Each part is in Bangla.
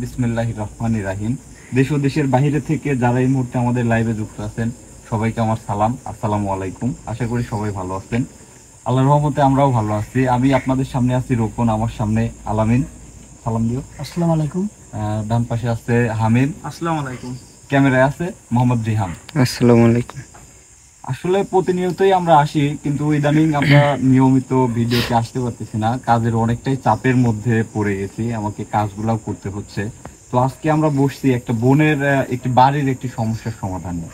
বিসমিল্লাহির রহমানির রহিম। দেশ ও দেশের বাইরে থেকে যারা এই মুহূর্তে আমাদের লাইভে যুক্ত আছেন সবাইকে আমার সালাম, আসসালামু আলাইকুম। আশা করি সবাই ভালো আছেন। আল্লাহর রহমতে আমরাও ভালো আছি। আমি আপনাদের সামনে আছি রোকন, আমার সামনে আলামিন, সালাম দিও। আসসালামু আলাইকুম। ডান পাশে আছে হামিদ, আসসালামু আলাইকুম। ক্যামেরায় আছে মোহাম্মদ রিহান। আসসালামু আলাইকুম। আসলে প্রতিনিয়তই আমরা আসি, কিন্তু ইদানিং আমরা নিয়মিত ভিডিওতে আসতে পারতেছি না। কাজের অনেকটাই চাপের মধ্যে পড়ে গেছি, আমাকে কাজগুলাও করতে হচ্ছে। তো আজকে আমরা বসছি একটা বোনের একটি বাড়ির একটি সমস্যার সমাধানে।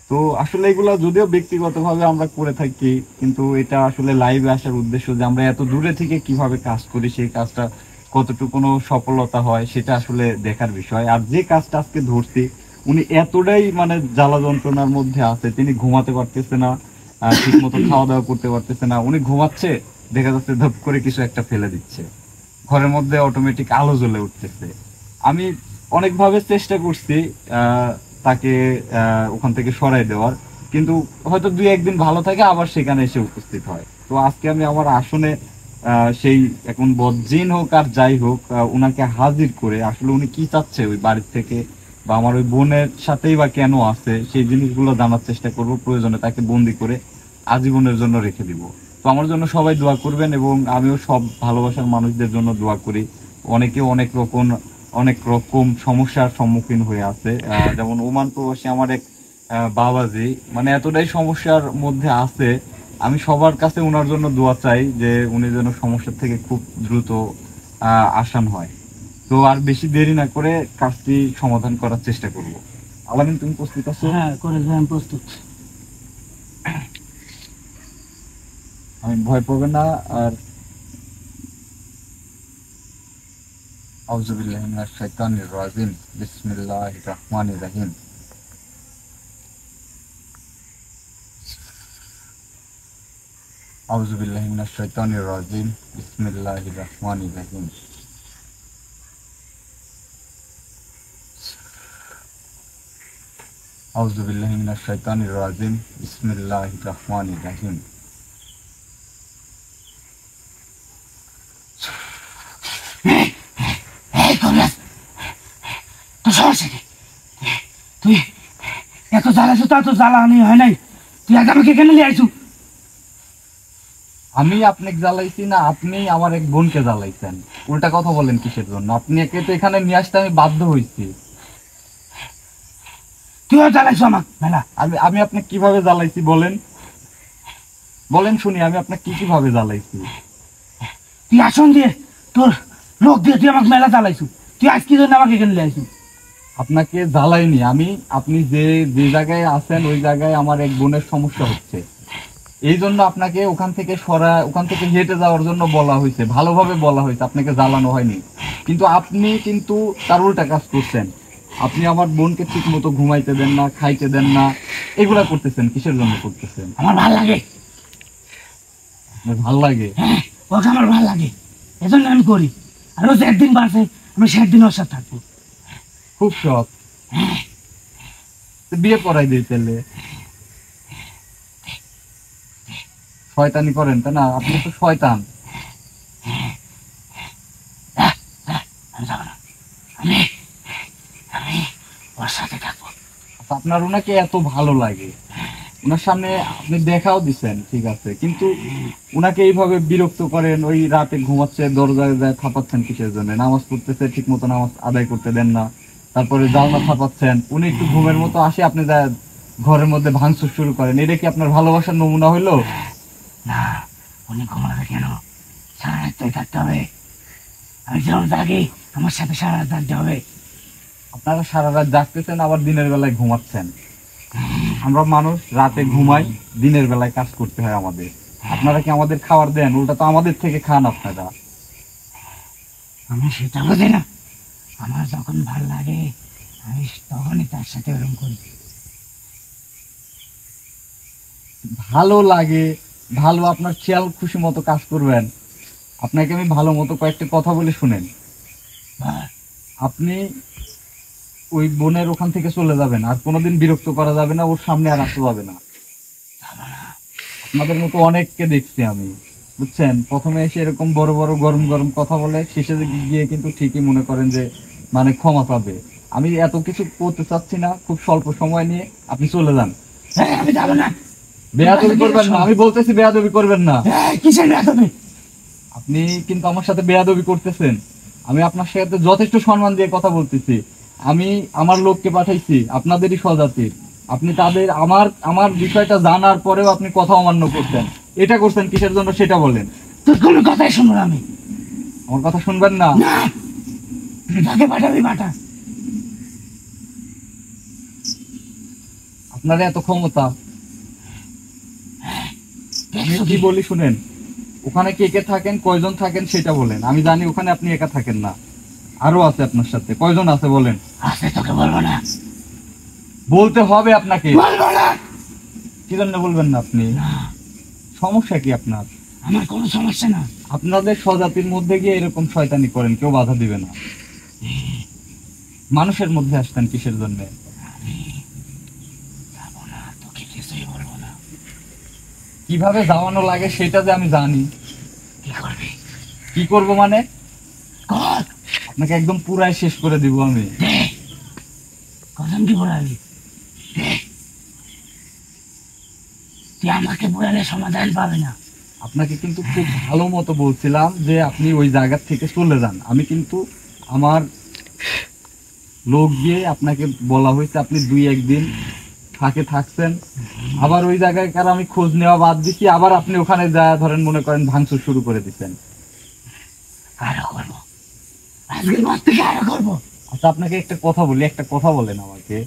তো আসলে এগুলা যদিও ব্যক্তিগতভাবে আমরা করে থাকি, কিন্তু এটা আসলে লাইভে আসার উদ্দেশ্য যে আমরা এত দূরে থেকে কিভাবে কাজ করি, সেই কাজটা কতটুকু সফলতা হয় সেটা আসলে দেখার বিষয়। আর যে কাজটা আজকে ধরছি, উনি এতটাই জ্বালা যন্ত্রণার মধ্যে আছে, তিনি ঘুমাতে পারতেছে না, ঠিক মতো খাওয়া দাওয়া করতে পারতেছে না। উনি ঘুমাচ্ছে, দেখা যাচ্ছে ধপ করে কিছু একটা ফেলে দিচ্ছে, ঘরের মধ্যে অটোমেটিক আলো জ্বলে উঠতেছে। আমি অনেকভাবে চেষ্টা করছি তাকে ওখান থেকে সরাই দেওয়ার, কিন্তু হয়তো দুই একদিন ভালো থাকে, আবার সেখানে এসে উপস্থিত হয়। তো আজকে আমি আমার আসনে সেই এখন বজ্জিন হোক আর যাই হোক, ওনাকে হাজির করে আসলে উনি কি চাচ্ছে ওই বাড়ির থেকে, বা আমার ওই বোনের সাথেই বা কেন আছে, সেই জিনিসগুলো জানার চেষ্টা করব। প্রয়োজনে তাকে বন্দি করে আজীবনের জন্য রেখে দিব। তো আমার জন্য সবাই দোয়া করবেন, এবং আমিও সব ভালোবাসার মানুষদের জন্য দোয়া করি। অনেকে অনেক রকম সমস্যার সম্মুখীন হয়ে আছে। যেমন ওমান প্রবাসী আমার এক বাবাজি এতটাই সমস্যার মধ্যে আছে। আমি সবার কাছে ওনার জন্য দোয়া চাই যে উনি যেন সমস্যা থেকে খুব দ্রুত আসান হয়। তো আর বেশি দেরি না করে কাজটি সমাধান করার চেষ্টা করব। আলামিন, তুমি প্রস্তুত আছো? হ্যাঁ, করে আমি প্রস্তুত। আমি ভয় পাবে না। আর আউযুবিল্লাহি মিনাশ শাইতানির রাজিম, বিসমিল্লাহির রহমানির রহিম। আউযুবিল্লাহি মিনাশ শাইতানির রাজিম, বিসমিল্লাহির রহমানির রহিম। আউযুবিল্লাহি মিনাশ শাইতানির রাজিম, বিসমিল্লাহির রহমানির রহিম। তুই এত জ্বালাইছো, তা তো জ্বালানি হয় নাই। তুই আজ আমাকে কেন নিয়ে আইছু? আমি আপনাকে জ্বালাইছি না, আপনি আমার এক বোনকে জ্বালাইছেন। উল্টা কথা বলেন কিসের জন্য? আপনি একে তো এখানে নিয়ে আসতে আমি বাধ্য হয়েছি। তুইও জ্বালাইছো আমাকে মেলা। আমি আমি আপনাকে কিভাবে জ্বালাইছি বলেন, বলেন শুনি, আমি আপনাকে কিভাবে জ্বালাইছি? তুই আসন দিয়ে তোর লোক দিয়ে তুই আমাকে মেলা জ্বালাইছু। তুই আজ কি জন্য আমাকে কেন নিয়ে আইছু? আপনাকে জ্বালাইনি আমি। আপনি যে যে জায়গায় আছেন ওই জায়গায় আমার এক বোনের সমস্যা হচ্ছে, এই জন্য আপনাকে ওখান থেকে হেঁটে যাওয়ার জন্য বলা হয়েছে, ভালোভাবে বলা হয়েছে, আপনাকে জ্বালানো হয়নি। কিন্তু আপনি তার উল্টা কাজ করছেন। আপনি আমার বোনকে ঠিক মতো ঘুমাইতে দেন না, খাইতে দেন না। এগুলা করতেছেন কিসের জন্য করতেছেন? আমার ভাল লাগে। আপনার ভাল লাগে? হ্যাঁ, ওকে আমার ভাল লাগে, এজন্য আমি করি। আর ও যে একদিন বাঁচে, আমি সে একদিন ওর সাথে থাকবো। খুব শখ। তো বিয়ে পড়াই দিই তাহলে। শয়তানি করেন তাই না? আপনি তো শয়তান। আমি যাবো না। আমি আমি ওর সাথে থাকবো। আচ্ছা, আপনার ওনাকে এত ভালো লাগে, ওনার সামনে আপনি দেখাও দিচ্ছেন, ঠিক আছে, কিন্তু উনাকে এইভাবে বিরক্ত করেন। ওই রাতে ঘুমাচ্ছে, দরজায় যায় থাপাচ্ছেন কিসের জন্য? নামাজ পড়তেছে, ঠিক মতো নামাজ আদায় করতে দেন না। তারপরে জালনা থাপাচ্ছেন, উনি একটু ঘুমের মতো আসে, আপনি যা ঘরের মধ্যে ভাঙচুর শুরু করেন। এটা কি আপনার ভালোবাসার নমুনা হইলো? না, উনি ঘুমাবে কেন? সারা রাত থাকতে হবে। আমি যেমন থাকি, আমার সাথে সারা রাত থাকতে হবে। আপনারা সারা রাত জাগতেছেন, আবার দিনের বেলায় ঘুমাচ্ছেন। আমরা মানুষ রাতে ঘুমাই, দিনের বেলায় কাজ করতে হয় আমাদের। আপনারা কি আমাদের খাবার দেন? উল্টা তো আমাদের থেকে খান আপনারা। আমি সেটা বুঝি না। আমার যখন ভাল লাগে আমি তখনই তার সাথে ওরকম করি। ভালো লাগে, ভালো আপনার খেয়াল খুশি মতো কাজ করবেন। আপনাকে আমি ভালো মতো কয়েকটা কথা বলে শুনেন। আপনি ওই বোনের ওখান থেকে চলে যাবেন, আর কোনোদিন বিরক্ত করা যাবে না, ওর সামনে আর আসা যাবে না। আপনাদের মতো অনেককে দেখছি আমি। বুঝছেন, প্রথমে এসে এরকম বড় বড় গরম গরম কথা বলে, শেষে গিয়ে কিন্তু ঠিকই মনে করেন যে মানে ক্ষমা পাবে। আমি এত কিছু করতে চাচ্ছি না, খুব স্বল্প সময় নিয়ে আপনি চলে যান। আমি যাবো না। বেয়াদবি করবেন না, আমি বলতেছি বেয়াদবি করবেন না। কিসের বেয়াদবি? আপনি কিন্তু আমার সাথে বেয়াদবি করতেছেন। আমি আপনার সাথে যথেষ্ট সম্মান দিয়ে কথা বলতেছি। আমি আমার লোককে পাঠাইছি আপনাদেরই স্বজাতির, আপনি তাদের আমার আমার বিষয়টা জানার পরেও আপনি কথা অমান্য করতেন। এটা করছেন কিসের জন্য সেটা বলেন। তোর কোনো কথাই শুনবো না আমি। আমার কথা শুনবেন না? না, তুই তাকে পাঠাবি পাঠা। আপনার এত ক্ষমতা। আমি দেখছো কি কি? বলি শুনেন, ওখানে কে কে থাকেন, কয়জন থাকেন সেটা বলেন। আমি জানি ওখানে আপনি একা থাকেন না, আরো আছে আপনার সাথে। কয়জন আছে বলেন। আছে, তোকে বলবো না। বলতে হবে আপনাকে। বলবো না। কি জন্য বলবেন না আপনি? না, সমস্যা কি আপনার? আমার কোনো সমস্যা না। আপনাদের স্বজাতির মধ্যে গিয়ে এরকম শয়তানি করেন, কেউ বাধা দিবে না। মানুষের মধ্যে আসতেন কিসের জন্য? আমি যাবো না, তোকে কিছুই বলবো না। কিভাবে যাওয়ানো লাগে সেটা যে আমি জানি। কি করবি? কি করব মানে? কর। আপনাকে একদম পুরাই শেষ করে দিব আমি। দে, কসম কি বলাবি? দে, তুই আমাকে বলালে সমাধান পাবে না। আপনাকে কিন্তু খুব ভালো মতো বলছিলাম যে আপনি ওই জায়গা থেকে চলে যান। আমি কিন্তু আমার লোক গিয়ে আপনাকে বলা হয়েছে, আপনি 2-1 দিন থাকছেন। আবার ওই জায়গায় কার আমি খোঁজ নেওয়া বাদ দিচ্ছি, আবার আপনি ওখানে যা ধরেন মনে করেন ভাঙচুর শুরু করে দিচ্ছেন। আরো করবো, আজকের পর থেকে আরো করবো। আচ্ছা আপনাকে একটা কথা বলি, একটা কথা বলেন আমাকে।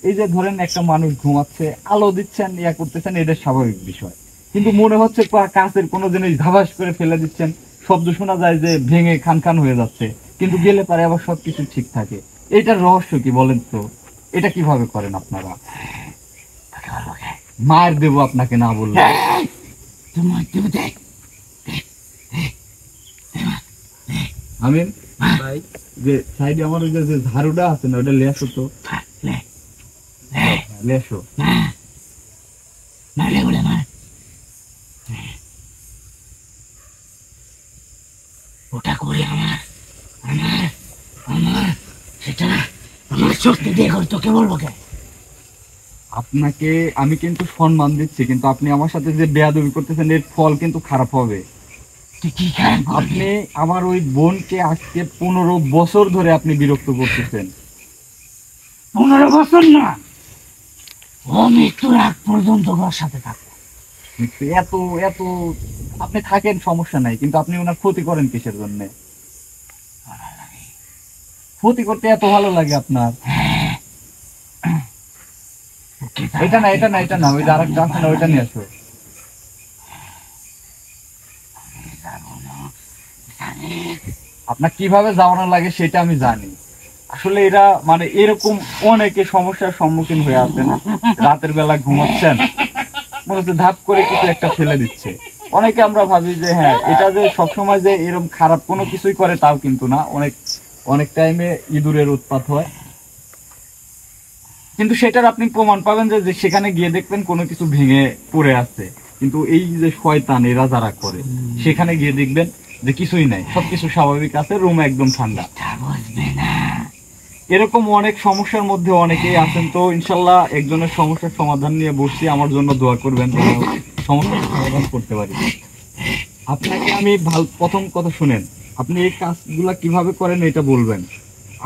এই যে ধরেন একটা মানুষ ঘুমাচ্ছে, আলো দিচ্ছেন, ইয়া করতেছেন, এটা স্বাভাবিক বিষয়। কিন্তু মনে হচ্ছে কাছের কোনো জিনিস ধাবাস করে ফেলে দিচ্ছেন, শব্দ শোনা যায় যে ভেঙে খান খান হয়ে যাচ্ছে, কিন্তু গেলে পারে আবার সবকিছু ঠিক থাকে। এটার রহস্য কি বলেন তো? এটা কিভাবে করেন আপনারা? তোকে বলবো কে? মায়ের দেবো আপনাকে না বললে। এই, তুই মর দেবে, দেখ। আমি ভাই যে সাইডে আমার ওই যে ঝাড়ুটা আছে না, ওটা লেসো তো। লে, লে, লেসো। না, মারলে বলে মার। ওটা করে আমার, আমার, আমার, সেটা আমার শক্তি দিয়ে করে, তোকে বলবো কে? আপনাকে আমি কিন্তু সম্মান দিচ্ছি, কিন্তু আপনি আমার সাথে যে বেয়াদবি করতেছেন এর ফল কিন্তু খারাপ হবে। তুই কি খারাপ করবি? আপনি আমার ওই বোনকে আজকে 15 বছর ধরে আপনি বিরক্ত করতেছেন। 15 বছর না, ও মৃত্যুর আগ পর্যন্ত ওর সাথে থাকবো। কিন্তু এত এত আপনি থাকেন সমস্যা নাই, কিন্তু আপনি ওনার ক্ষতি করেন কিসের জন্য? ক্ষতি করতে এত ভালো লাগে আপনার? এটা না, এটা না, এটা না, ওই যে আরেকটা আছে না, ওইটা নিয়ে আসো। আপনার কিভাবে যাওয়ানো লাগে সেটা আমি জানি। আসলে এরা মানে এরকম অনেকে সমস্যার সম্মুখীন হয়ে আছেন। রাতের বেলা ঘুমাচ্ছেন, মনে হচ্ছে ধাপ করে কিছু একটা ফেলে দিচ্ছে। অনেকে আমরা ভাবি যে হ্যাঁ, এটা যে সবসময় যে এরকম খারাপ কোনো কিছুই করে তাও কিন্তু না। অনেক অনেক টাইমে ইঁদুরের উৎপাত হয়, কিন্তু সেটার আপনি প্রমাণ পাবেন যে যে সেখানে গিয়ে দেখবেন কোনো কিছু ভেঙে পড়ে আছে। কিন্তু এই যে শয়তান এরা যারা করে, সেখানে গিয়ে দেখবেন যে কিছুই নাই, সবকিছু স্বাভাবিক আছে, রুম একদম ঠান্ডা। তা বুঝবে না। এরকম অনেক সমস্যার মধ্যে অনেকেই আছেন। তো ইনশাল্লাহ একজনের সমস্যার সমাধান নিয়ে বসছি, আমার জন্য দোয়া করবেন যেন সমস্যার সমাধান করতে পারি। আপনাকে আমি প্রথম কথা শুনেন, আপনি এই কাজগুলা কিভাবে করেন এটা বলবেন,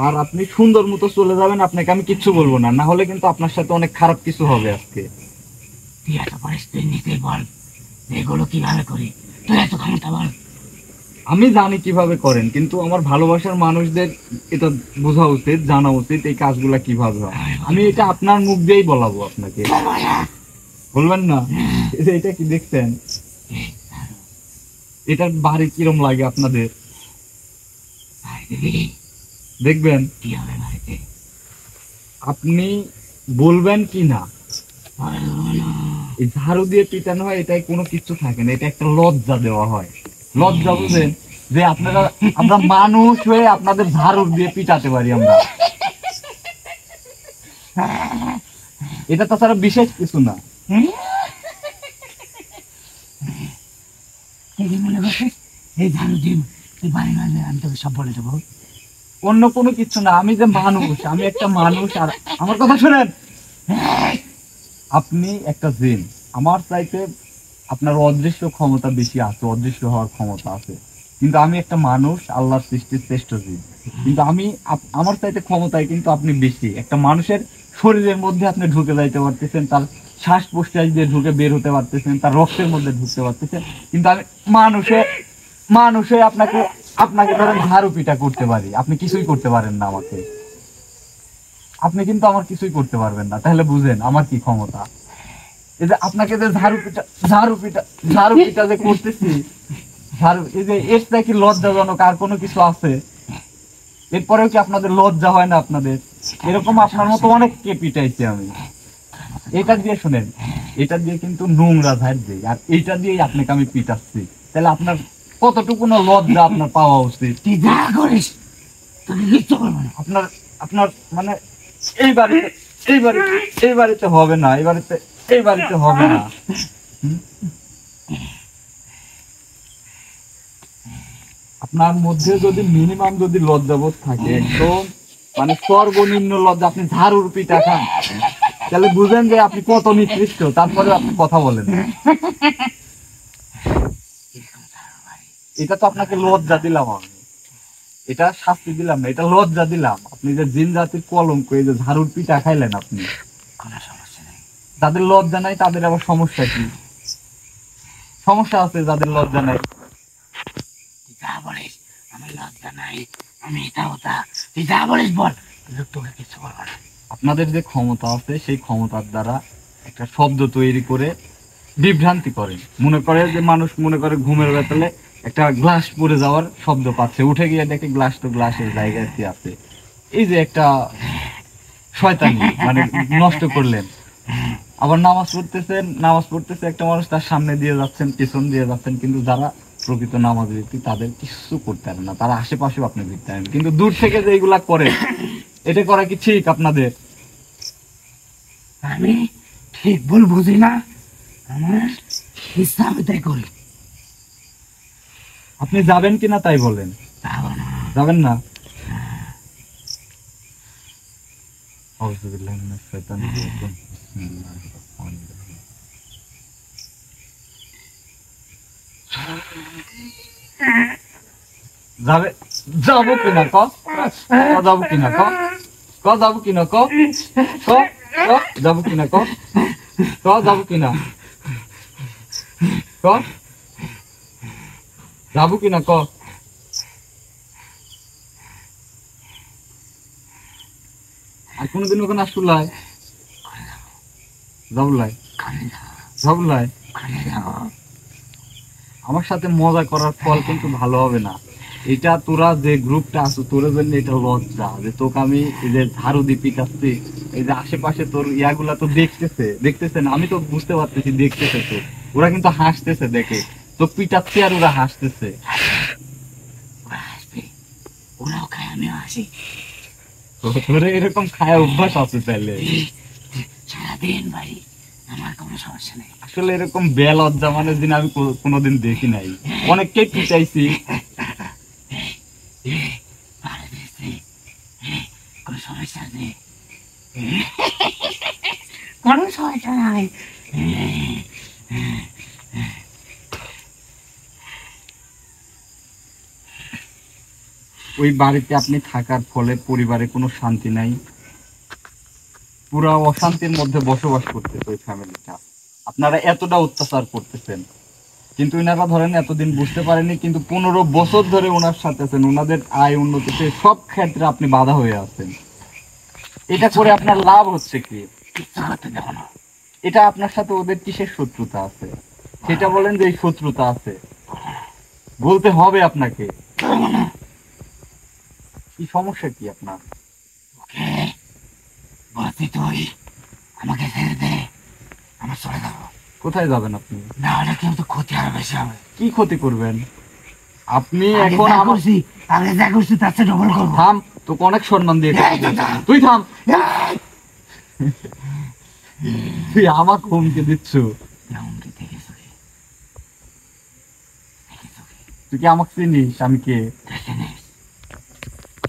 আর আপনি সুন্দর মতো চলে যাবেন। আপনাকে আমি কিচ্ছু বলবো না, না হলে কিন্তু আপনার সাথে অনেক খারাপ কিছু হবে আজকে। তুই এত পরিস্থিতি নিতে বল, এগুলো কিভাবে করি? তুই এত ক্ষমতা বল। আমি জানি কিভাবে করেন, কিন্তু আমার ভালোবাসার মানুষদের এটা বোঝা উচিত, জানা উচিত এই কাজগুলা কিভাবে হয়। আমি এটা আপনার মুখ দিয়েই বলাবো আপনাকে। বলবো না। বলবেন না? এই যে এটা কি দেখছেন, এটার বাড়ি কিরম লাগে আপনাদের? ভাই দিদি, দেখবেন। কি হবে বাড়িতে? আপনি বলবেন কি না, বলবো না। এই ঝাড়ু দিয়ে পিটানো হয়, এটাই কোনো কিছু থাকে না, এটা একটা লজ্জা দেওয়া হয়। লজ্জা বুঝেন, যে আপনারা আমরা মানুষ হয়ে আপনাদের ঝাড়ু দিয়ে পিটাতে পারি আমরা। এটা তাছাড়া বিশেষ কিছু না। এই যে মনে করছিস এই ঝাড়ু দিন তুই বাড়ি মারলে আমি তোকে সব বলে দেবো। অন্য কোনো কিছু না, আমি যে মানুষ, আমি একটা মানুষ। আর আমার কথা শুনেন, আপনি একটা জিন, আমার চাইতে আপনার অদৃশ্য ক্ষমতা বেশি আছে, অদৃশ্য হওয়ার ক্ষমতা আছে, কিন্তু আমি একটা মানুষ, আল্লাহর সৃষ্টির শ্রেষ্ঠ জীব। কিন্তু আমি আমার চাইতে ক্ষমতায় কিন্তু আপনি বেশি। একটা মানুষের শরীরের মধ্যে আপনি ঢুকে যাইতে পারতেছেন, তার শ্বাস প্রশ্বাস দিয়ে ঢুকে বের হতে পারতেছেন, তার রক্তের মধ্যে ঢুকতে পারতেছেন, কিন্তু আমি মানুষে মানুষে আপনাকে আপনাকে ধরেন ঝাড়ু পিটা করতে পারি, আপনি কিছুই করতে পারেন না আমাকে। আপনি কিন্তু আমার কিছুই করতে পারবেন না, তাহলে বুঝেন আমার কি ক্ষমতা। এই যে আপনাকে যে ঝাড়ু পিটা যে করতেছি, ঝাড়ু, এই যে এর থেকে কি লজ্জাজনক আর কোনো কিছু আছে? এরপরেও কি আপনাদের লজ্জা হয় না আপনাদের? এরকম আপনার মতো অনেককে পিটাইছি আমি। এটা দিয়ে শুনেন, এটা দিয়ে কিন্তু নোংরা ঝাড় দিই, আর এইটা দিয়েই আপনাকে আমি পিটাচ্ছি। তাহলে আপনার কতটুকু না লজ্জা আপনার পাওয়া উচিত। তুই যা করিস তোকে কিচ্ছু করবো না। আপনার আপনার মানে এই বাড়িতে এই বাড়িতে হবে না, এই বাড়িতে হবে না। হুম? আপনার মধ্যে যদি মিনিমাম যদি লজ্জাবোধ থাকে, একদম মানে সর্বনিম্ন লজ্জা, আপনি ঝাড়ুর পিঠা খান, তাহলে বুঝেন যে আপনি কত নিকৃষ্ট। তারপরে আপনি কথা বলেন, এটা তো আপনাকে লজ্জা দিলাম আমি, এটা শাস্তি দিলাম না, এটা লজ্জা দিলাম। আপনি যে জিন জাতির কলঙ্ক, এই যে ঝাড়ুর পিঠা খাইলেন আপনি। কোনো সমস্যা নেই। যাদের লজ্জা নাই তাদের আবার সমস্যা কি? সমস্যা আছে যাদের লজ্জা নাই। তুই যা বলিস আমার লজ্জা নাই, আমি এটা ওটা, তুই যা বলিস বল, কিন্তু তোকে কিচ্ছু করবো না। আপনাদের যে ক্ষমতা আছে, সেই ক্ষমতার দ্বারা একটা শব্দ তৈরি করে বিভ্রান্তি করেন। মনে করে যে মানুষ মনে করে ঘুমের ভেতরে একটা গ্লাস পড়ে যাওয়ার শব্দ পাচ্ছে, উঠে গিয়ে দেখে গ্লাস তো গ্লাসের জায়গায় আছে। এই যে একটা শয়তানি, মানে নষ্ট করলেন। আবার নামাজ পড়তেছে একটা মানুষ, তার সামনে দিয়ে যাচ্ছেন, পিছন দিয়ে যাচ্ছেন, কিন্তু যারা প্রকৃত নামাজ ব্যক্তি তাদের কিছু করতে পারেন না, তারা আশেপাশেও আপনি দেখতে পারেন, কিন্তু দূর থেকে যে এইগুলা করে, এটা করা কি ঠিক আপনাদের? আমি ঠিক ভুল বুঝি না, আমার ইচ্ছা আমি তাই করি। আপনি যাবেন কিনা তাই বলেন। যাবো না। যাবেন না? আউযুবিল্লাহি মিনাশ শাইতানির রাজিম। বিসমিল্লাহির রাহমানির রাহিম। যাবে, যাবো কিনা ক, যাবো কিনা ক, যাবো কিনা ক, যাবো কিনা ক, যাবো কিনা ক, যাবো কিনা ক। আর কোনদিন ওখানে আসুলাই যাবুলাই যাবুলাই আমার সাথে মজা করার ফল কিন্তু ভালো হবে না। এটা তোরা যে গ্রুপটা আছো, তোর জন্য এটা লজ্জা যে তোকে আমি এই যে ঝাড়ু দিয়ে পিটাচ্ছি, এই যে আশেপাশে তোর ইয়াগুলা তো দেখতেছে না, আমি তো বুঝতে পারতেছি দেখতেছে তো, ওরা কিন্তু হাসতেছে দেখে তো পিটাচ্ছি, আর ওরা হাসতেছে। ওরা আসবে, ওরাও খায় আমিও আসি। তোর এরকম খায় অভ্যাস আছে তাইলে? সারাদিন বাড়ি, আমার কোনো সমস্যা নেই। আসলে এরকম বেলজ্জা মানে দিন আমি কোনোদিন দেখি নাই। অনেককেই পিটাইছি, ভালো দিয়েছে, কোনো সমস্যা নেই, কোনো সমস্যা নাই। ওই বাড়িতে আপনি থাকার ফলে পরিবারে কোনো শান্তি নাই, পুরা অশান্তির মধ্যে বসবাস করতেছে ওই ফ্যামিলিটা। আপনারা এতটা অত্যাচার করতেছেন, কিন্তু এনারা ধরেন এতদিন বুঝতে পারেনি, কিন্তু 15 বছর ধরে ওনার সাথে আছেন, ওনাদের আয় উন্নতিতে সব ক্ষেত্রে আপনি বাধা হয়ে আছেন। এটা করে আপনার লাভ হচ্ছে কি? কিচ্ছু করতে দেবো না। এটা আপনার সাথে ওদের কিসের শত্রুতা আছে সেটা বলেন, যে এই শত্রুতা আছে বলতে হবে আপনাকে। করবো না। কি সমস্যা কি আপনার? ওকে বলছি তুই আমাকে ছেড়ে দে, আমার চলে যাবো। কোথায় যাবেন আপনি? না হলে কিন্তু ক্ষতি আরো বেশি হবে। কি ক্ষতি করবেন আপনি? আগে এখন যা আমার করছি, আগে যা করছি তার চেয়ে ডবল করবো। থাম, তোকে অনেক সম্মান দিয়ে এই তো থাম। তুই থাম। তুই আমাকে হুমকি দিচ্ছ? হুমকি দেখেছো কি? তুই কি আমাকে চিনিস আমি কে?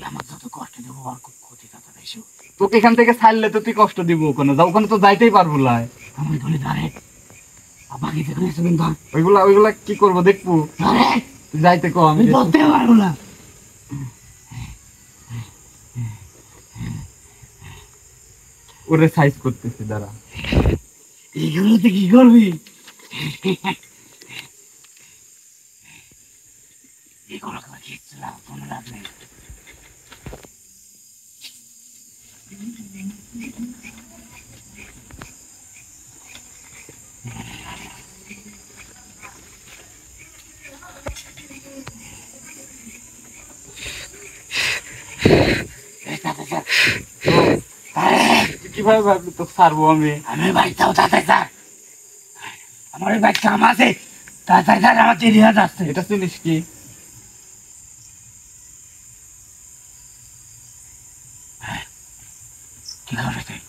আমার যত কষ্ট দেবো আর খুব ক্ষতি তত বেশি। তোকে এখান থেকে ছাড়লে তো তুই কষ্ট দিব ওখানে, যা ওখানে তো যাইতেই পারবো না। আমি ধরে ধরে বাকি থেকে শুনুন ধর ওইগুলা ওইগুলা কি করবো দেখবো, ধরে তুই যাইতে কো আমি আমি ধরতে পারবো না। ওরে সাইজ করতেছি দাঁড়া। এইগুলোতে কি করবি? এগুলো করে কিচ্ছু লাভ কোনো লাভ নেই। তুই কিভাবে ভাবলি তোকে ছাড়বো আমি? আমি বাড়িতেও তাড়াতাড়ি স্যার, আমার ওই বাড়ি কাম আছে, তাড়াতাড়ি স্যার আমার দেরি হয়ে যাচ্ছে। এটা চিনিস কি? কি করবি তুই?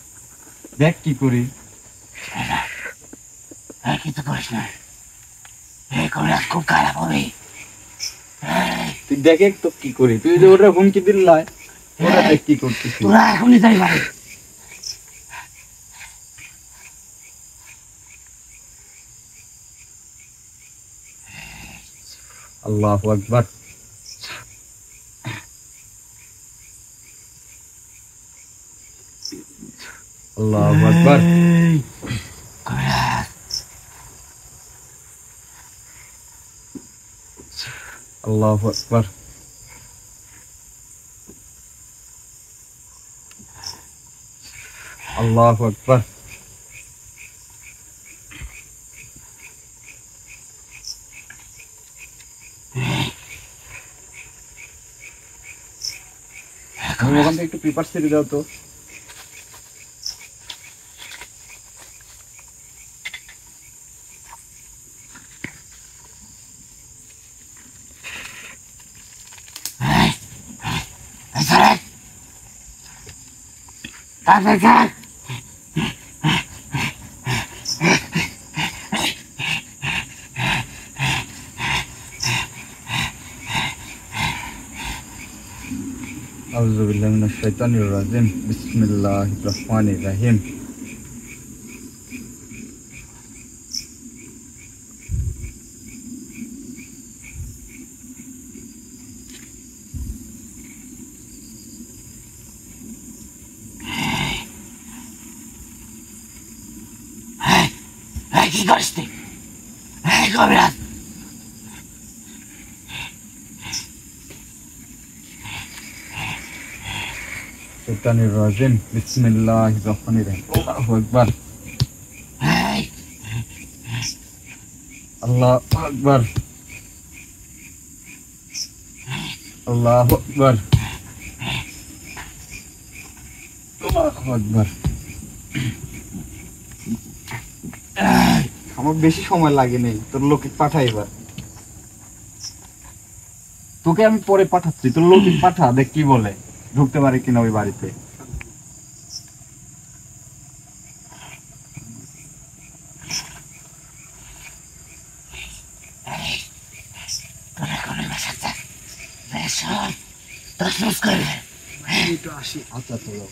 দেখ কি করি। কিছু করিস না, এই করে খুব খারাপ হবে। তুই দেখে তো কি করি, তুই যে ওটা হুমকি দিল ওরা দেখ কি করতেছিস। তোরা এখনই যাই বাড়ি। আল্লাহু আকবার। আল্লাহু আকবার। আল্লাহু আকবার। আল্লাহু আকবার। তুমি ওখান থেকে একটু পেপার ছেড়ে দাও তো। তাড়াতাড়ি স্যার। আউযু বিল্লাহি মিনাশ শাইতানির রাজিম। বিসমিল্লাহির রহমানির রহিম। কি করিস তুই? কবিরাজ শাইতানির রাজিম। বিসমিল্লাহির রহমানির রহিম। আল্লাহু আকবার। আল্লাহু আকবার। আল্লাহু আকবার। আল্লাহু আকবার। আমার বেশি সময় লাগে নেই, তোর লোকে পাঠাই এবার। তোকে আমি পরে পাঠাচ্ছি, তোর লোকে পাঠা, দেখ কি বলে, ঢুকতে পারে কিনা ওই বাড়িতে। আচ্ছা চলো।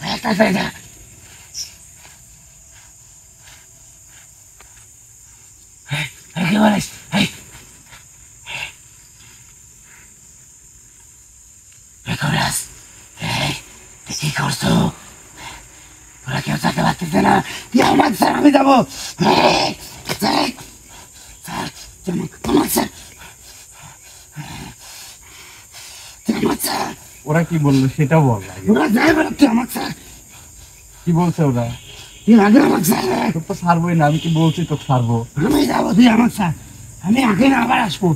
কি বলিস? কবিরাজ তুই কি করছো? ওরা কেউ যেতে পারতেছে না, আমার স্যার আমি যাবো। ওরা কি বললো সেটা বল আগে। ওরা যাই বেরোচ্ছে আমার স্যার। কি বলছে ওরা? তুই আগে আমার স্যার। তোর তো ছাড়বোই না, আমি কি বলছি তোকে ছাড়বো? আমি যাবো, তুই আমার স্যার, আমি আগে না আবার আসবো।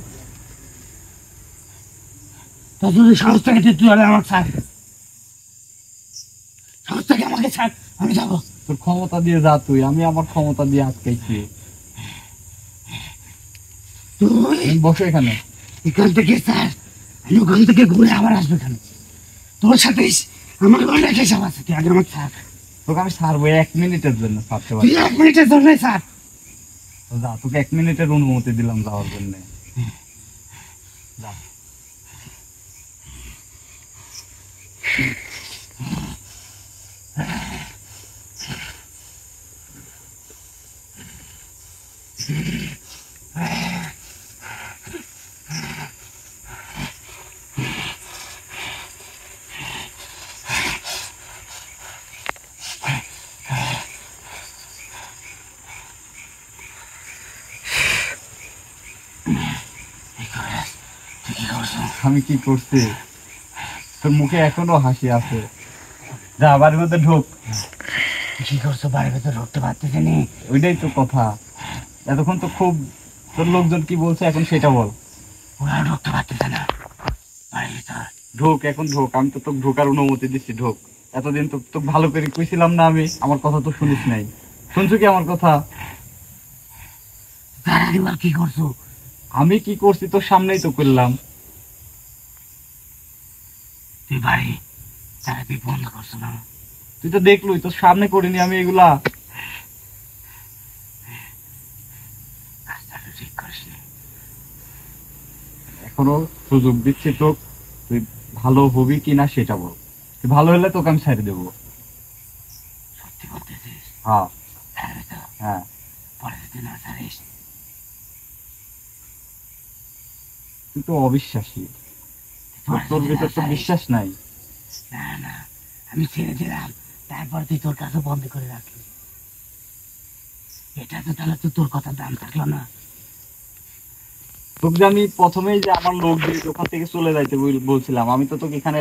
তো যদি সাহস থেকে তুই হলে আমার স্যার, সাহস থেকে আমাকে ছাড়, আমি যাবো। তোর ক্ষমতা দিয়ে যা তুই, আমি আমার ক্ষমতা দিয়ে আটকাইছি। তুই বসো এখানে। এখান থেকে স্যার, আমি ওখান থেকে ঘুরে আবার আসবো এখানে। তোর সাথে আমার অনেক হিসাব আছে, তুই আগে আমার স্যার। তোকে আমি ছাড়বো 1 মিনিটের জন্য, ছাড়তে তুই পারি? 1 মিনিটের জন্য স্যার। যা, তোকে 1 মিনিটের অনুমতি দিলাম যাওয়ার জন্য। যা। আমি কি করছি? তোর মুখে এখনো হাসি আছে। যা বাড়ির মধ্যে ঢোক। কি করছো? বাড়ির ভেতর ঢুকতে পারতেছি নি। ওইটাই তো কথা। এতক্ষণ তো খুব তোর লোকজন কি বলছে এখন সেটা বল। ওরা ঢুকতে পারতেছে না বাড়ির ভেতর। ঢোক, এখন ঢোক। আমি তো তোকে ঢোকার অনুমতি দিচ্ছি, ঢোক। এতদিন তো তোকে ভালো করে কইছিলাম না আমি? আমার কথা তো শুনিস নাই। শুনছো কি আমার কথা? তারা দিবার কি করছো? আমি কি করছি তোর সামনেই তো করলাম। তুই বাড়ি তারা তুই বন্ধ করছো না? তুই তো দেখলুই, তোর সামনে করিনি আমি এগুলা। রাস্তাটা ঠিক করিস নি। এখনো সুযোগ দিচ্ছি তোকে, তুই ভালো হবি কিনা সেটা বল। তুই ভালো হলে তোকে আমি ছেড়ে দেবো। সত্যি বলতেছিস? হ্যাঁ ছাড়বে তো? হ্যাঁ। পরে যদি না ছাড়িস? তুই তো অবিশ্বাসী, পরে তোর যদি না ভিতর তো ছাড়িস? বিশ্বাস নাই। না না, আমি ছেড়ে দিলাম, তারপর তুই তোর কাছে বন্ধ করে রাখলি। এটা তো তাহলে তো তোর কথার দাম থাকলো না। তোকে যে আমি প্রথমেই যে আমার লোক দিয়ে ওখান থেকে চলে যাইতে বলছিলাম, আমি তো তোকে এখানে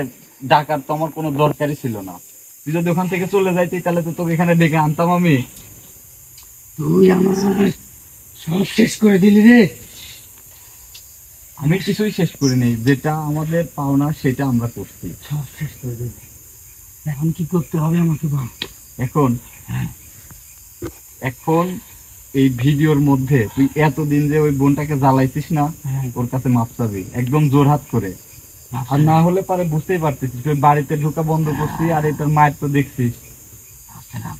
ডাকার তো আমার কোনো দরকারই ছিল না। তুই যদি ওখান থেকে চলে যাইতি তাহলে তো তোকে এখানে ডেকে আনতাম আমি। তুই আমার সব শেষ করে দিলি রে। আমি কিছুই শেষ করিনি, যেটা আমাদের পাওনা সেটা আমরা করছি। সব শেষ করে দিলি। এখন কি করতে হবে আমাকে বল। এখন হ্যাঁ। এখন এই ভিডিওর মধ্যে তুই এতদিন যে ওই বোনটাকে জ্বালাইছিস না, হ্যাঁ। ওর কাছে মাপ চাবি একদম জোরহাত করে। আর না হলে পারে বুঝতেই পারতেছিস, ওই বাড়িতে ঢোকা বন্ধ করছি, আর এটার মায়ের তো দেখছিস আসসালাম।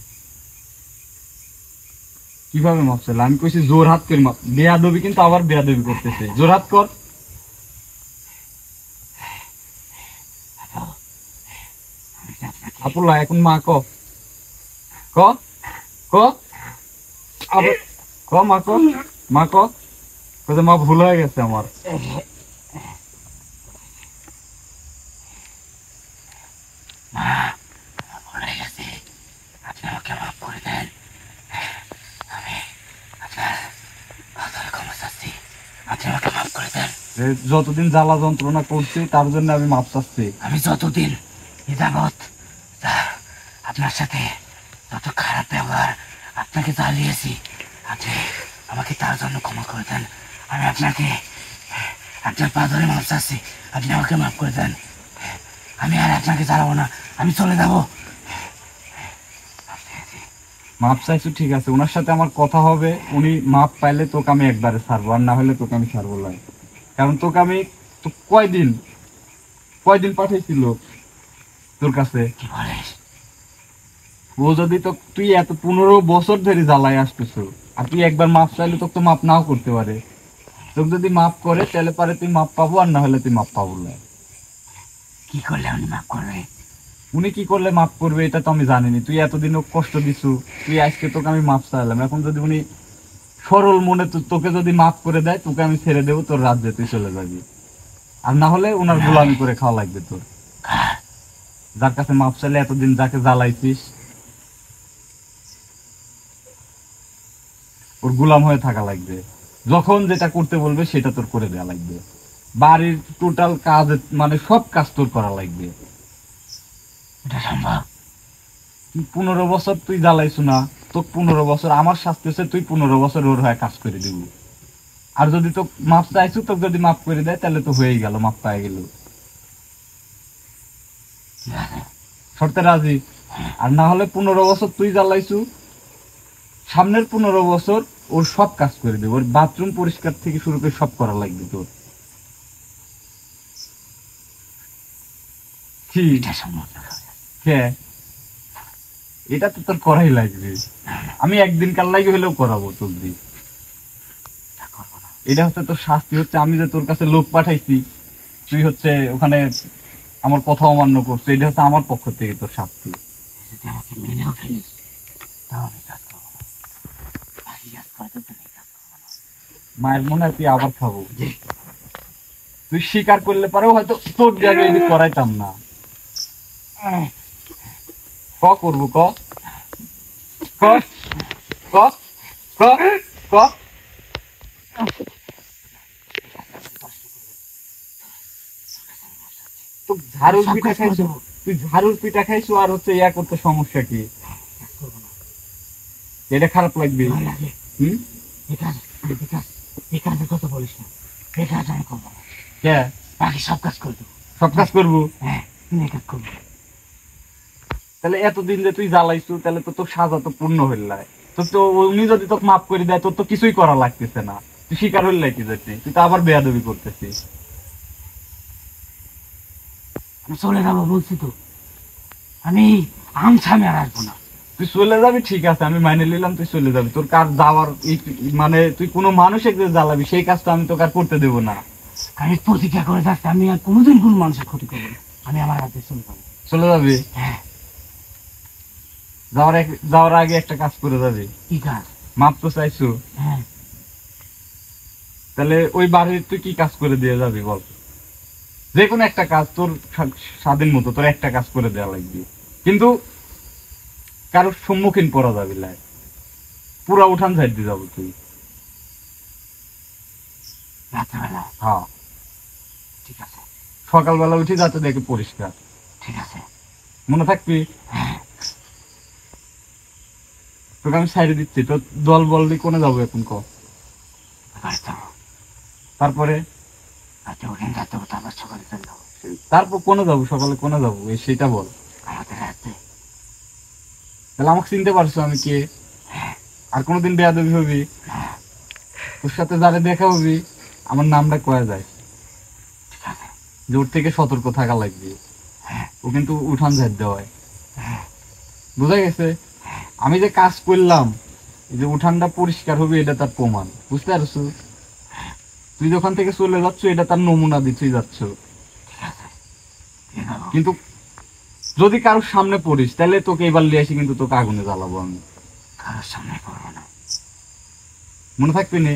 কিভাবে মাপ চাইলে। আমি কইছি জোরহাত করে মাপ। বেয়াদবি কিন্তু আবার বেয়াদবি করতেছে, জোরহাত কর। আপুলা এখন মা ক ক ক আবার ক মা ক মা ক কইছে মা ভুল হয়ে গেছে আমার। মা, ভুলে গেছি, আপনি আমাকে মাফ করে দেন। আমি আপনার হাতের ক্ষমা চাচ্ছি, আপনি আমাকে মাফ করে দেন। যে যতদিন জ্বালা যন্ত্রণা করছি তার জন্য আমি মাপ চাচ্ছি। আমি যতদিন যাবৎ আপনার সাথে যত খারাপ ব্যবহার আপনাকে জ্বালিয়েছি, আপনি আমাকে তার জন্য ক্ষমা করে দেন। আমি আপনাকে আপনার পা ধরে মাফ চাচ্ছি, আপনি আমাকে মাফ করে দেন। আমি আর আপনাকে জ্বালাবো না, আমি চলে যাবো। মাপ চাইছো ঠিক আছে, ওনার সাথে আমার কথা হবে। উনি মাপ পাইলে তোকে আমি একবারে ছাড়বো, আর না হলে তোকে আমি ছাড়বো না। কারণ তোকে আমি তো কয়দিন কয়দিন পাঠাইছিল তোর কাছে। কি বলিস? ও যদি তো তুই এত 15 বছর ধরে জ্বালাই আসতেছো, আর তুই একবার মাপ চাইলে তোকে তো মাপ নাও করতে পারে। তোকে যদি মাপ করে তাহলে পারে তুই মাপ পাবো, আর না হলে তুই মাপ পাবো না। কি করলে উনি মাফ করবে? উনি কি করলে মাফ করবে এটা তো আমি জানিনি। তুই এতদিন ওকে কষ্ট দিছু, তুই আজকে তোকে আমি মাপ চাইলাম। এখন যদি উনি সরল মনে তোকে যদি মাফ করে দেয়, তোকে আমি ছেড়ে দেবো, তোর রাজ্যে তুই চলে যাবি। আর না হলে ওনার গোলামি করে খাওয়া লাগবে তোর। যার কাছে মাপ চাইলে এতদিন যাকে জ্বালাইছিস, ওর গোলাম হয়ে থাকা লাগবে। যখন যেটা করতে বলবে সেটা তোর করে দেওয়া লাগবে। বাড়ির টোটাল কাজ মানে সব কাজ তোর করা লাগবে। এটা সম্ভব? 15 বছর তুই জ্বালাইছু না, তোর 15 বছর আমার শাস্তি হচ্ছে তুই 15 বছর ওর হয়ে কাজ করে দিবি। আর যদি তো মাপ চাইছু, তোকে যদি মাফ করে দেয় তাহলে তো হয়েই গেল, মাপ পাই গেল। ঠিক আছে। শর্তে রাজি? আর না হলে 15 বছর তুই জ্বালাইছু, সামনের 15 বছর ওর সব কাজ করে দেবে। ওর বাথরুম পরিষ্কার থেকে শুরু করে সব করা লাগবে তোর। কি এটা সম্ভব না। হ্যাঁ, এটা তো তোর করাই লাগবে। আমি একদিন কাল লাগে হলেও করাবো তোর দিয়ে। তা করবো না। এটা হচ্ছে তোর শাস্তি, হচ্ছে আমি যে তোর কাছে লোক পাঠাইছি, তুই হচ্ছে ওখানে আমার কথা অমান্য করছো, এটা হচ্ছে আমার পক্ষ থেকে তোর শাস্তি। যদি আমাকে মেনেও ফেলিস তাও আমি কাজ করবো না, বাকি কাজ করাতে তো নেই কাজ করবো না। মায়ের মনে হয় তুই আবার খাবো, তুই স্বীকার করলে পারেও হয়তো তোর জায়গায় এটা করাইতাম না। ক করবো, ক ক ক ক ক তো ঝাড়ুর পিঠা খাইছো, তুই ঝাড়ুর পিঠা খাইছো আর হচ্ছে ইয়া করতে সমস্যা কি? কাজ করবো না, এটা খারাপ লাগবে? ভালো লাগে। হুম, বিকাশ বিকাশ এই কাজের কথা বলিস না, এই কাজ আমি করবো না, কে বাকি সব কাজ করে দেবো। সব কাজ করবো? হ্যাঁ তুমি এই কাজ করবো। তাহলে এতদিন যে তুই জ্বালাইছু, তাহলে তো তোর সাজা তো পূর্ণ হইল। তোর তো উনি যদি তোকে মাফ করে দেয়, তোর তো কিছুই করা লাগতেছে না, তুই স্বীকার হইল কি যাচ্ছি, তুই তো আবার বেয়াদবি করতেছিস। আমি চলে যাবো বলছি তো, আমি আমছামে আর আসবো না। তুই চলে যাবি ঠিক আছে, আমি মাইনে নিলাম তুই চলে যাবি, তোর কাজ যাওয়ার মানে তুই কোনো মানুষের যে জ্বালাবি সেই কাজটা আমি তোকে আর করতে দেবো না। আমি প্রতিজ্ঞা করে যাচ্ছি, আমি আর কোনোদিন কোনো মানুষের ক্ষতি করবো না, আমি আমার হাতে চলে যাবো। চলে যাবি? হ্যাঁ। যাওয়ার আগে একটা কাজ করে যাবি। কি কাজ? মাপ তো চাইছু, হ্যাঁ। তাহলে ওই বাড়ির তুই কি কাজ করে দিয়ে যাবি বল? যে কোনো একটা কাজ তোর স্বাধীন মতো তোর একটা কাজ করে দেওয়া লাগবে, কিন্তু কারোর সম্মুখীন পড়া যাবি লাই, পুরা উঠান ঝাড় দিয়ে যাবো তুই। রাত্রেবেলা? হ্যাঁ, ঠিক আছে। সকালবেলা উঠে যাতে দেখে পরিষ্কার, ঠিক আছে। মনে থাকবি? হ্যাঁ। তোকে আমি সাইডে দিচ্ছি, তোর দল বললি কোনে যাবো এখন ক? বাড়ি যাবো, তারপরে রাতে ওখানে রাতে হবো, তারপর সকালে চলে যাবো। তারপর কোনে যাবো, সকালে কোনে যাবো এই সেটা বল। আমাদের রাতে। তাহলে আমাকে চিনতে পারছো আমি কে? আর কোনোদিন বেয়াদবি হবি, তোর সাথে যারা দেখা হবি আমার নামটা কয়া যায়, ঠিক আছে। যে ওর থেকে সতর্ক থাকা লাগবে। ও কিন্তু উঠান ঝাড় দেওয়ায়, বুঝা গেছে? আমি যে কাজ করলাম, এই যে উঠানটা পরিষ্কার হবে, এটা তার প্রমাণ, বুঝতে পারছো? তুই যখন থেকে চলে যাচ্ছ, এটা তার নমুনা দিচ্ছই যাচ্ছ। ঠিক আছে, দিয়ে যাবো। কিন্তু যদি কারোর সামনে পড়িস, তাহলে তোকে এবার লিয়ে আসি, কিন্তু তোকে আগুনে জ্বালাবো আমি। কারোর সামনে করবো না, মনে থাকবি নে?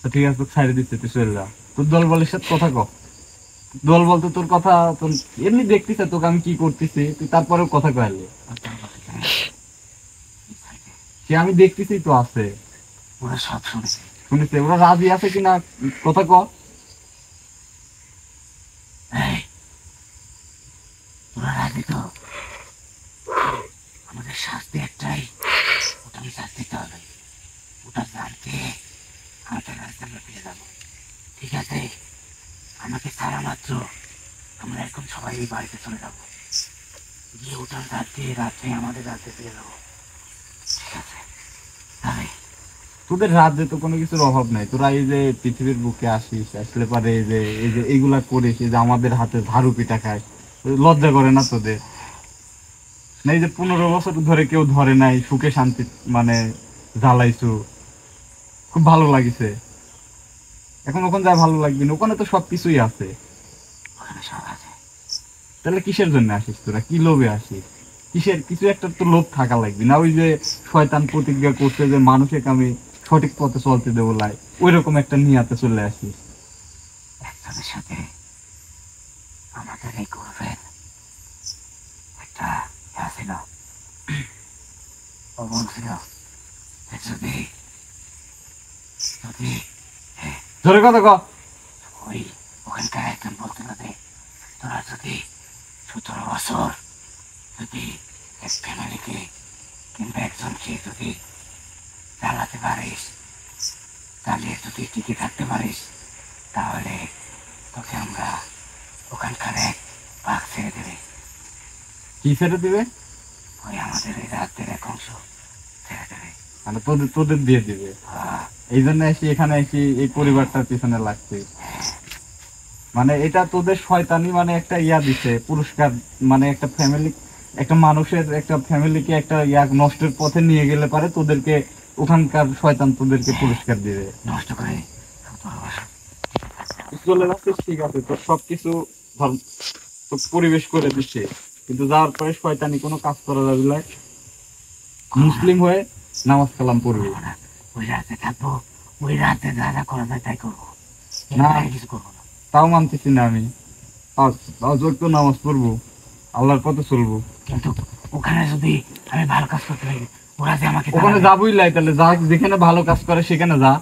তো ঠিক আছে, তোকে ছাড়ে দিচ্ছে, তুই চলে যা। তোর দল বলের সাথে কথা ক। দল বলতে তোর কথা তোর এমনি দেখতেছে তোকে আমি কি করতেছি, তুই তারপরেও কথা কয়ালে। আর তার কথা জানি না। এই সাইডে সে আমি দেখতেছি তো আছে, ওরা সব শুনেছে। শুনেছে, ওরা রাজি আছে কিনা কথা ক। এই, তোরা রাজি তো? আমাদের শাস্তি একটাই, ওটাকে শাস্তি দিতে হবে। ওটা জানতে আমাদের রাস্তা আমরা ফিরে যাবো, ঠিক আছে? আমাকে ছাড়া মাত্র আমরা এখন সবাই এই বাড়িতে চলে যাবো, গিয়ে উঠান রাত্রে রাত্রে আমাদের রাতে ফিরে যাবো, ঠিক আছে? তাহলে তোদের রাজ্যে তো কোনো কিছুর অভাব নাই, তোরা এই যে পৃথিবীর বুকে আসিস, আসলে পারে এই যে এইগুলা করিস, এই যে আমাদের হাতে ঝাড়ু পিঠা খাস, লজ্জা করে না তোদের? না এই যে 15 বছর ধরে কেউ ধরে নাই, সুখে শান্তি মানে জ্বালাইছু, খুব ভালো লাগিছে। এখন ওখানে যা ভালো লাগবে না, ওখানে তো সবকিছুই আছে। ওখানে সব আছে। তাহলে কিসের জন্য আসিস তোরা, কি লোভে আসিস? কিসের কিছু একটা তো লোভ থাকা লাগবে না? ওই যে শয়তান প্রতিজ্ঞা করছে যে মানুষকে আমি সঠিক পথে চলতে দেবো লাই, ওই রকম একটা নিয়াতে চলে আসিস। একজনের সাথে আমাদের এই গর্বের একটা ছিল, ও বলছিল যে যদি যদি ধরে কথা ক। ওই ওখানকার একজন বলছিল যে তোরা যদি 17 বছর যদি এক ফ্যামিলিকে কিংবা একজনকে যদি চালাতে পারিস, চালিয়ে যদি টিকে থাকতে পারিস, তাহলে তোকে আমরা ওখানকার এক ভাগ ছেড়ে দেবে। কি ছেড়ে দিবে? ওই আমাদের এই রাজ্যের এক অংশ ছেড়ে দেবে। মানে তোদের তোদের দিয়ে দিবে? এই জন্য এসে এখানে এসে এই পরিবারটার পিছনে লাগছে, মানে এটা তোদের শয়তানি মানে একটা ইয়া দিছে পুরস্কার, মানে একটা ফ্যামিলি, একটা মানুষের একটা ফ্যামিলিকে একটা ইয়া নষ্টের পথে নিয়ে গেলে পারে তোদেরকে ওখানকার শয়তান তোদেরকে পুরস্কার দিবে। নষ্ট করে চলে যাচ্ছিস ঠিক আছে, তোর সবকিছু ধর তোর পরিবেশ করে দিচ্ছে, কিন্তু যাওয়ার পরে শয়তানি কোনো কাজ করা যাবে না। মুসলিম হয়ে নামাজ কালাম পড়বি। ওই রাতে থাকবো, ওই রাতে যা যা করা যায় তাই করবো, না কিছু করবো না। তাও মানতেছি না আমি, তো নামাজ পড়বো, আল্লাহর পথে চলবো। কিন্তু ওখানে যদি আমি ভালো কাজ করতে লাগি, ওরা যে আমাকে ওখানে যাবই লাই, তাহলে যা, যেখানে ভালো কাজ করে সেখানে যা।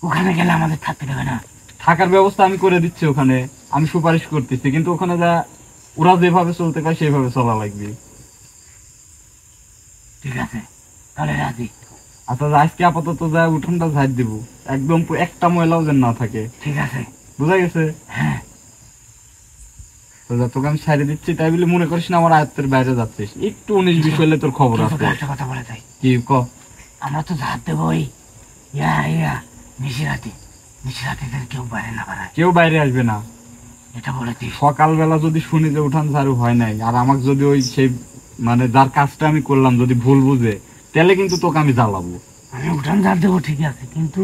ওখানে গেলে আমাদের থাকতে দেবে না। থাকার ব্যবস্থা আমি করে দিচ্ছি ওখানে, আমি সুপারিশ করতেছি, কিন্তু ওখানে যা ওরা যেভাবে চলতে পারে সেভাবে চলা লাগবে। ঠিক আছে, তাহলে রাজি। আচ্ছা আজকে আপাতত যা উঠোনটা ঝাড় দিব, একদম একটা ময়লাও যেন না থাকে। ঠিক আছে, বুঝা গেছে? হ্যাঁ। তো যা তোকে আমি ছাড়ে দিচ্ছি, তাই বলে মনে করিস না আমার আয়ত্তের বাইরে যাচ্ছিস। একটু 19-20 হলে তোর খবর আছে। একটা কথা বলে যাই, কি ক? আমরা তো ঝাড় দেবো ওই নিশিরাতে, নিশিরাতে কেউ বাইরে না বাড়ায়, কেউ বাইরে আসবে না। এটা বলে দিস। সকালবেলা যদি শুনি যে উঠান ঝাড়ু হয় নাই, আর আমাকে যদি ওই সেই মানে যার কাজটা আমি করলাম যদি ভুল বুঝে, তাহলে কিন্তু তোকে আমি জ্বালাবো। আমি উঠান ঝাড় দেবো ঠিক আছে, কিন্তু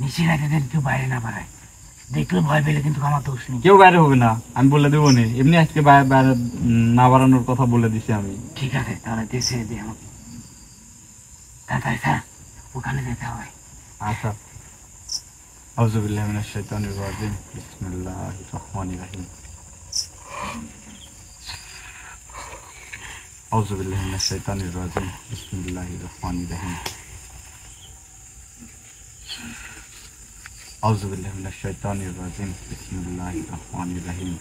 নিশিরাতে কেউ বাইরে না বাড়ায়, দেখলে ভয় পেলে কিন্তু আমার দোষ নেই। কেউ বাইরে হবে না, আমি বলে দেবো নি। এমনি আজকে বাইরে না বাড়ানোর কথা বলে দিছি আমি। ঠিক আছে, তাহলে দেশে দে আমাকে, তাড়াতাড়ি স্যার ওখানে যেতে হবে। আচ্ছা, আউযুবিল্লাহি মিনাশ শাইতানির রাজিম, বিসমিল্লাহির রহমানির রহিম। আউযুবিল্লাহি মিনাশ শাইতানির রাজিম, বিসমিল্লাহির রহমানির রহিম। আউযুবিল্লাহি মিনাশ শাইতানির রাজিম, বিসমিল্লাহির রহমানির রহিম।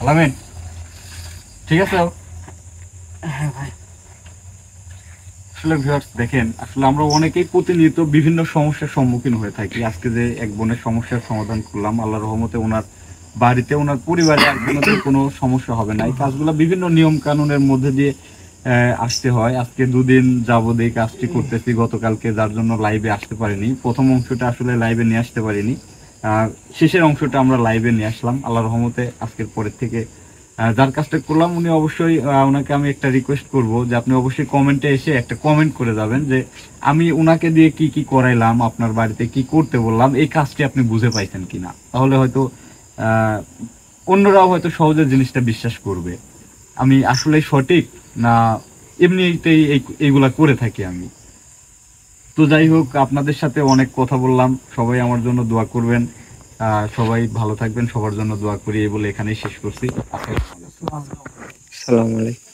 আলামিন ঠিক আছে। হ্যাঁ ভাই। আসলে ভিউয়ার্স দেখেন, আসলে আমরা অনেকেই প্রতিনিয়ত বিভিন্ন সমস্যার সম্মুখীন হয়ে থাকি। আজকে যে এক বোনের সমস্যার সমাধান করলাম, আল্লাহর রহমতে ওনার বাড়িতে ওনার পরিবারে একজনের কোনো সমস্যা হবে না। এই কাজগুলো বিভিন্ন নিয়ম কানুনের মধ্যে দিয়ে আসতে হয়। আজকে 2 দিন যাবত এই কাজটি করতেছি, গতকালকে যার জন্য লাইভে আসতে পারিনি। প্রথম অংশটা আসলে লাইভে নিয়ে আসতে পারিনি, শেষের অংশটা আমরা লাইভে নিয়ে আসলাম। আল্লাহর রহমতে আজকের পরের থেকে যার কাজটা করলাম উনি অবশ্যই, ওনাকে আমি একটা রিকোয়েস্ট করব যে আপনি অবশ্যই কমেন্টে এসে একটা কমেন্ট করে যাবেন যে আমি ওনাকে দিয়ে কি কি করাইলাম, আপনার বাড়িতে কি করতে বললাম, এই কাজটি আপনি বুঝে পাইছেন কিনা। তাহলে হয়তো অন্যরাও হয়তো সহজে জিনিসটা বিশ্বাস করবে আমি আসলে সঠিক না এমনিতেই এইগুলা করে থাকি আমি। তো যাই হোক, আপনাদের সাথে অনেক কথা বললাম, সবাই আমার জন্য দোয়া করবেন, সবাই ভালো থাকবেন, সবার জন্য দোয়া করি এই বলে এখানেই শেষ করছি। আসসালামু আলাইকুম।